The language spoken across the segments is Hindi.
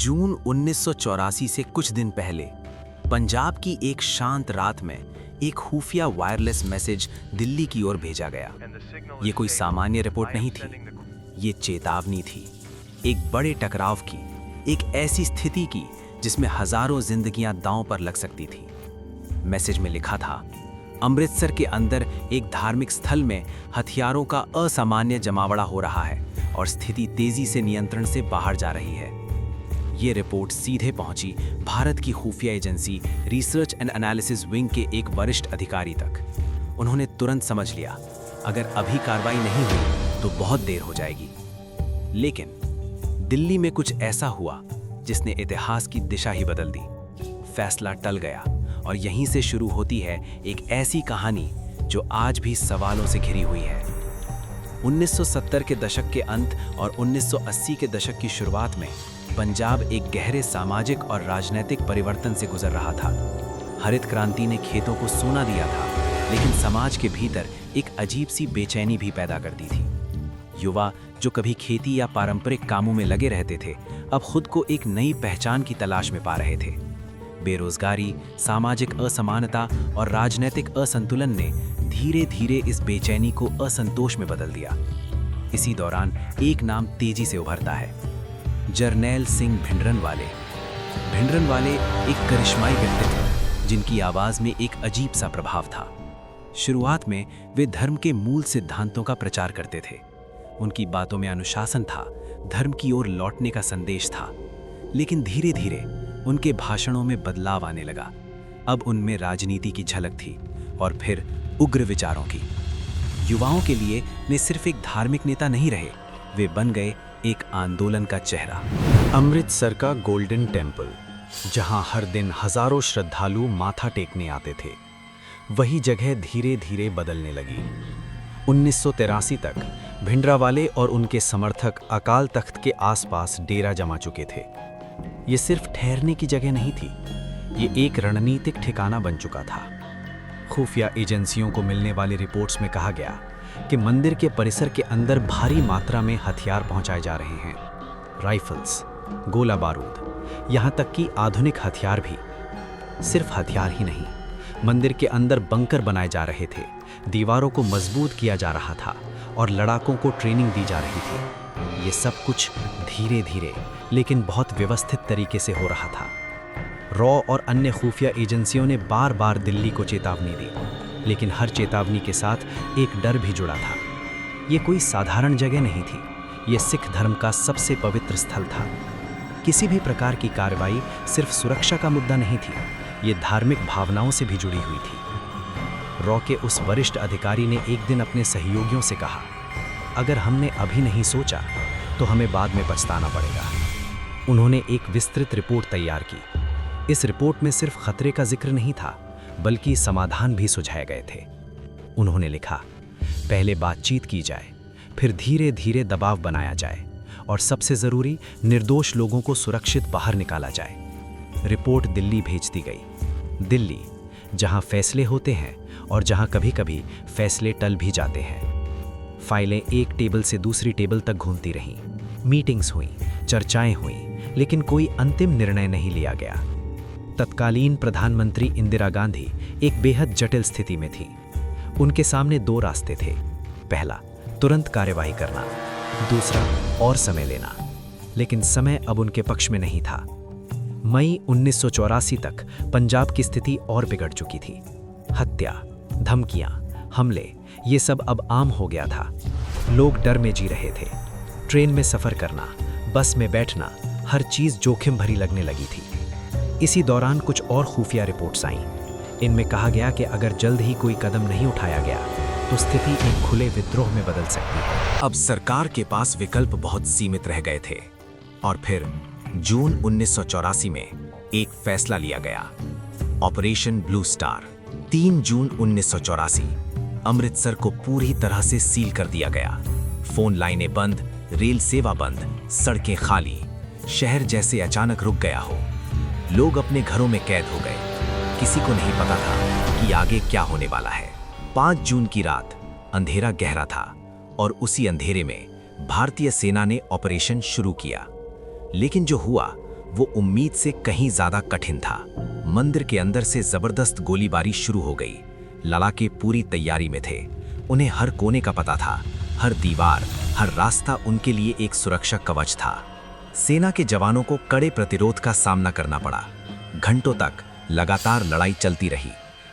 जून 1984 से कुछ दिन पहले पंजाब की एक शांत रात में एक खुफिया वायरलेस मैसेज दिल्ली की ओर भेजा गया। ये कोई सामान्य रिपोर्ट नहीं थी, ये चेतावनी थी, एक बड़े टकराव की, एक ऐसी स्थिति की जिसमें हजारों जिंदगियां दांव पर लग सकती थी। मैसेज में लिखा था, अमृतसर के अंदर एक धार्मिक स्थल में हथियारों का असामान्य जमावड़ा हो रहा है और स्थिति तेजी से नियंत्रण से बाहर जा रही है। ये रिपोर्ट सीधे पहुंची भारत की खुफिया agency research and analysis wing के एक वरिष्ठ अधिकारी तक। उन्होंने तुरंत समझ लिया, अगर अभी कार्रवाई नहीं हुई तो बहुत देर हो जाएगी। लेकिन दिल्ली में कुछ ऐसा हुआ जिसने इतिहास की दिशा ही बदल दी। फैसला टल गया और यहीं से शुरू होती है एक ऐसी कहानी जो आज भी सवालों से घिरी हुई है। 1970 के दशक के अंत और 1980 के दशक की शुरुआत में पंजाब एक गहरे सामाजिक और राजनीतिक परिवर्तन से गुजर रहा था। हरित क्रांति ने खेतों को सोना दिया था, लेकिन समाज के भीतर एक अजीब सी बेचैनी भी पैदा कर दी थी। युवा जो कभी खेती या पारंपरिक कामों में लगे रहते थे, अब खुद को एक नई पहचान की तलाश में पा रहे थे। बेरोजगारी, सामाजिक असमानता और राजनीतिक असंतुलन ने धीरे धीरे इस बेचैनी को असंतोष में बदल दिया। इसी दौरान एक नाम तेजी से उभरता है, जरनैल सिंह भिंडरनवाले। भिंडरनवाले एक करिश्माई व्यक्तित्व जिनकी आवाज में एक अजीब सा प्रभाव था। शुरुआत में वे धर्म के मूल सिद्धांतों का प्रचार करते थे। उनकी बातों में अनुशासन था, धर्म की ओर लौटने का संदेश था। लेकिन धीरे धीरे उनके भाषणों में बदलाव आने लगा। अब उनमें राजनीति की झलक थी और फिर उग्र विचारों की। युवाओं के लिए वे सिर्फ एक धार्मिक नेता नहीं रहे, वे बन गए एक आंदोलन का चेहरा। अमृतसर का गोल्डन टेम्पल, जहां हर दिन हजारों श्रद्धालु माथा टेकने आते थे, वही जगह धीरे धीरे बदलने लगी। 1983 तक भिंडरावाले और उनके समर्थक अकाल तख्त के आसपास डेरा जमा चुके थे। ये सिर्फ ठहरने की जगह नहीं थी, ये एक रणनीतिक ठिकाना बन चुका था। खुफिया एजेंसियों को मिलने वाली रिपोर्ट्स में कहा गया कि मंदिर के परिसर के अंदर भारी मात्रा में हथियार पहुंचाए जा रहे हैं, राइफल्स, गोला बारूद, यहां तक कि आधुनिक हथियार भी। सिर्फ हथियार ही नहीं, मंदिर के अंदर बंकर बनाए जा रहे थे, दीवारों को मजबूत किया जा रहा था और लड़ाकों को ट्रेनिंग दी जा रही थी। ये सब कुछ धीरे धीरे लेकिन बहुत व्यवस्थित तरीके से हो रहा था। रॉ और अन्य खुफिया एजेंसियों ने बार बार दिल्ली को चेतावनी दी, लेकिन हर चेतावनी के साथ एक डर भी जुड़ा था। ये कोई साधारण जगह नहीं थी, ये सिख धर्म का सबसे पवित्र स्थल था। किसी भी प्रकार की कार्रवाई सिर्फ सुरक्षा का मुद्दा नहीं थी, ये धार्मिक भावनाओं से भी जुड़ी हुई थी। रॉ के उस वरिष्ठ अधिकारी ने एक दिन अपने सहयोगियों से कहा, अगर हमने अभी नहीं सोचा तो हमें बाद में पछताना पड़ेगा। उन्होंने एक विस्तृत रिपोर्ट तैयार की। इस रिपोर्ट में सिर्फ खतरे का जिक्र नहीं था, बल्कि समाधान भी सुझाए गए थे। उन्होंने लिखा, पहले बातचीत की जाए, फिर धीरे धीरे दबाव बनाया जाए और सबसे जरूरी, निर्दोष लोगों को सुरक्षित बाहर निकाला जाए। रिपोर्ट दिल्ली भेज दी गई। दिल्ली, जहां फैसले होते हैं और जहां कभी-कभी फैसले टल भी जाते हैं। फाइलें एक टेबल से दूसरी टेबल तक घूमती रहीं, मीटिंग्स हुई, चर्चाएं हुई, लेकिन कोई अंतिम निर्णय नहीं लिया गया। तत्कालीन प्रधानमंत्री इंदिरा गांधी एक बेहद जटिल स्थिति में थी। उनके सामने दो रास्ते थे, पहला तुरंत कार्यवाही करना, दूसरा और समय लेना। लेकिन समय अब उनके पक्ष में नहीं था। मई 1984 तक पंजाब की स्थिति और बिगड़ चुकी थी। हत्या, धमकियां, हमले, ये सब अब आम हो गया था। लोग डर में जी रहे थे। ट्रेन में सफर करना, बस में बैठना, हर चीज जोखिम भरी लगने लगी थी। इसी दौरान कुछ और खुफिया रिपोर्ट्स आईं। इनमें कहा गया कि अगर जल्द ही कोई कदम नहीं उठाया गया तो स्थिति एक खुले विद्रोह में बदल सकती है। अब सरकार के पास विकल्प बहुत सीमित रह गए थे और फिर जून 1984 में एक फैसला लिया गया, ऑपरेशन ब्लू स्टार। 3 जून 1984 अमृतसर को पूरी तरह से सील कर दिया गया। फोन लाइनें बंद, रेल सेवा बंद, सड़कें खाली, शहर जैसे अचानक रुक गया हो। लोग अपने घरों में कैद हो गए। किसी को नहीं पता था कि आगे क्या होने वाला है। 5 जून की रात अंधेरा गहरा था और उसी अंधेरे में भारतीय सेना ने ऑपरेशन शुरू किया। लेकिन जो हुआ वो उम्मीद से कहीं ज्यादा कठिन था। मंदिर के अंदर से जबरदस्त गोलीबारी शुरू हो गई। लड़ाके पूरी तैयारी में थे। उन्हें हर कोने का पता था, हर दीवार, हर रास्ता उनके लिए एक सुरक्षा कवच था। सेना के जवानों को कड़े प्रतिरोध का सामना करना पड़ा। घंटों तक लगातार लड़ाई चलती रही।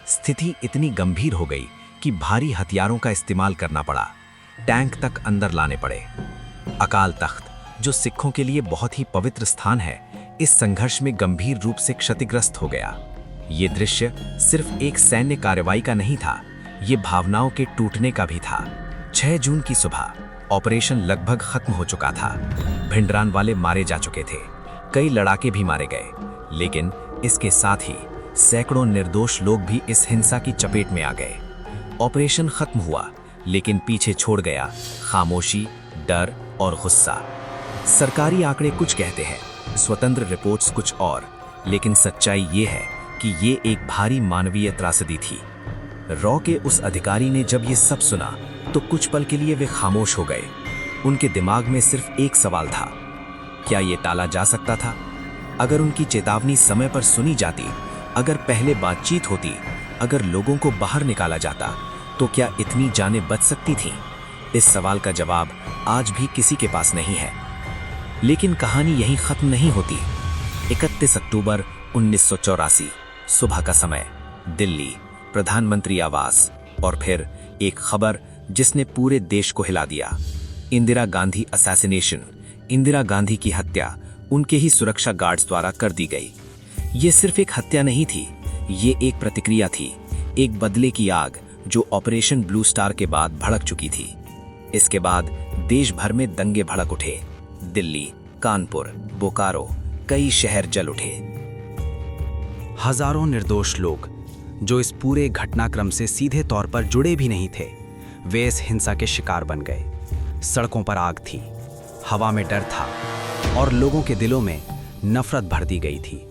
स्थिति इतनी गंभीर हो गई कि भारी हथियारों का इस्तेमाल करना पड़ा। टैंक तक अंदर लाने पड़े। अकाल तख्त, जो सिखों के लिए बहुत ही पवित्र स्थान है, इस संघर्ष में गंभीर रूप से क्षतिग्रस्त हो गया। ये दृश्य सिर्फ एक सैन्य कार्रवाई का नहीं था, ये भावनाओं के टूटने का भी था। 6 जून की सुबह ऑपरेशन लगभग खत्म हो चुका था। भिंडरान वाले मारे जा चुके थे, कई लड़ाके भी मारे गए, लेकिन इसके साथ ही सैकड़ों निर्दोष लोग भी इस हिंसा की चपेट में आ गए। ऑपरेशन खत्म हुआ, लेकिन पीछे छोड़ गया खामोशी, डर और गुस्सा। सरकारी आंकड़े कुछ कहते हैं, स्वतंत्र रिपोर्ट्स कुछ और, लेकिन सच्चाई ये है कि ये एक भारी मानवीय त्रासदी थी। रॉ के उस अधिकारी ने जब ये सब सुना तो कुछ पल के लिए वे खामोश हो गए। उनके दिमाग में सिर्फ एक सवाल था, क्या ये टाला जा सकता था? अगर उनकी चेतावनी समय पर सुनी जाती, अगर पहले बातचीत होती, अगर लोगों को बाहर निकाला जाता, तो क्या इतनी जानें बच सकती थीं? इस सवाल का जवाब आज भी किसी के पास नहीं है। लेकिन कहानी यहीं खत्म नहीं होती। 31 अक्टूबर 1984 सुबह का समय, दिल्ली, प्रधानमंत्री आवास, और फिर एक खबर जिसने पूरे देश को हिला दिया। इंदिरा गांधी असैसिनेशन, इंदिरा गांधी की हत्या उनके ही सुरक्षा गार्ड्स द्वारा कर दी गई। ये सिर्फ एक हत्या नहीं थी, ये एक प्रतिक्रिया थी, एक बदले की आग जो ऑपरेशन ब्लू स्टार के बाद भड़क चुकी थी। इसके बाद देश भर में दंगे भड़क उठे। दिल्ली, कानपुर, बोकारो, कई शहर जल उठे। हजारों निर्दोष लोग जो इस पूरे घटनाक्रम से सीधे तौर पर जुड़े भी नहीं थे, वे इस हिंसा के शिकार बन गए। सड़कों पर आग थी, हवा में डर था, और लोगों के दिलों में नफरत भर दी गई थी।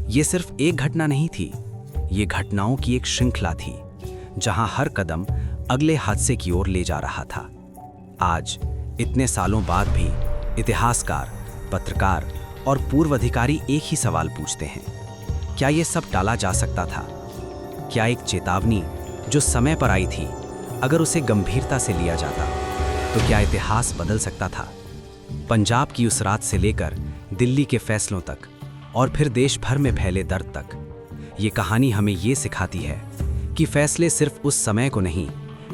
ये सिर्फ एक घटना नहीं थी, ये घटनाओं की एक श्रृंखला थी, जहां हर कदम अगले हादसे की ओर ले जा रहा था। आज इतने सालों बाद भी इतिहासकार, पत्रकार और पूर्व अधिकारी एक ही सवाल पूछते हैं, क्या ये सब टाला जा सकता था? क्या एक चेतावनी जो समय पर आई थी, अगर उसे गंभीरता से लिया जाता, तो क्या इतिहास बदल सकता था? पंजाब की उस रात से लेकर दिल्ली के फैसलों तक, और फिर देश भर में फैले दर्द तक, ये कहानी हमें ये सिखाती है कि फैसले सिर्फ उस समय को नहीं,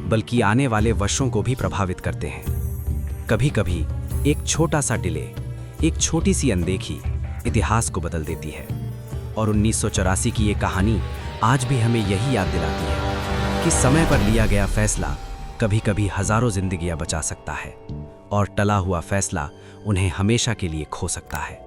बल्कि आने वाले वर्षों को भी प्रभावित करते हैं। कभी कभी एक छोटा सा डिले, एक छोटी सी अनदेखी इतिहास को बदल देती है। और 1984 की ये कहानी आज भी हमें यही याद दिलाती है कि समय पर लिया गया फैसला कभी कभी हजारों जिंदगियां बचा सकता है, और टला हुआ फैसला उन्हें हमेशा के लिए खो सकता है।